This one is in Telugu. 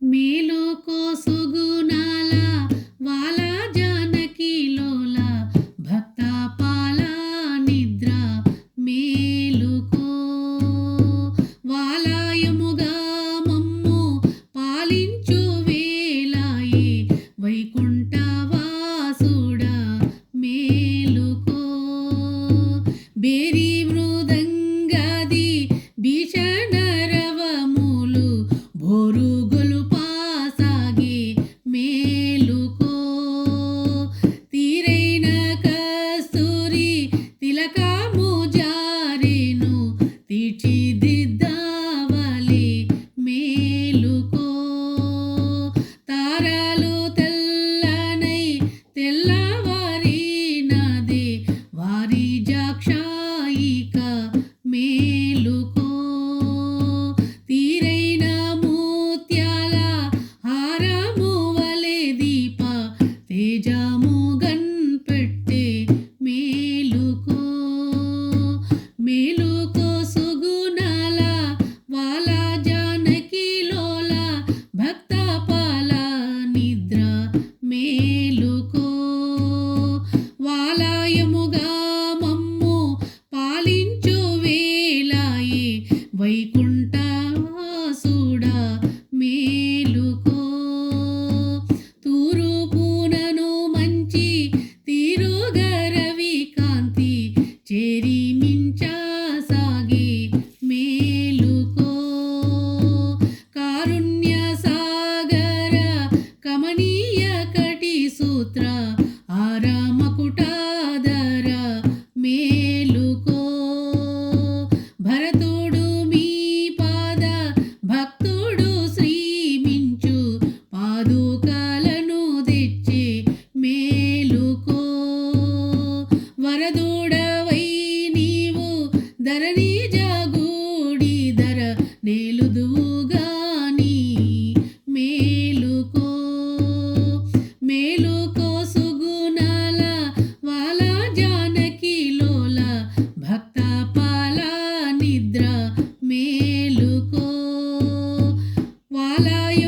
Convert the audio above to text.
మేలుకో సుగుణాల వాల జానకిలోల భక్త పాల నిద్ర మేలుకో వాలాయముగా మమ్ము పాలించు వేలాయే వైకుంఠవాసుడా మేలుకో బేరి మృదంగాది భీషణరవములు భోరుగొలు పాసాగే మేలుకో తీరైన కస్తూరి తిలకము జారేను తీర్చిదిద్దావలే మేలుకో తారాలు తెల్లనై తెల్లవారినదే వారి జాక్షాయిక మేలుకో తీరైన ముత్యాల హారము వలె దీప తేజము గన్పెట్టే మేలుకో మేలుకో సుగుణాల వాల జానకిలోల భక్త పాల నిద్ర మేలుకో వాలాయముగా మమ్ము పాలించు వేలాయే వైకుంఠవాసుడా మేలుకో తూరుపునను మంచి తీరుగరవి కాంతి చేరి మించసాగే మేలుకో కారుణ్య సాగర కమనీయ కటి సూత్ర ఆరామకుటాదర మేలుకో భరతుడు మీ పాద భక్తుడు శ్రీమించు పాదుకలను తెచ్చే మేలుకో వరదూడవై నీవు ధరణి జాగూడి ధర నేలుదువుగాని మేలుకో మేలుకో సుగుణాల వాల జానకిలోల భక్త పాల నిద్ర మేలుకో వాలాయ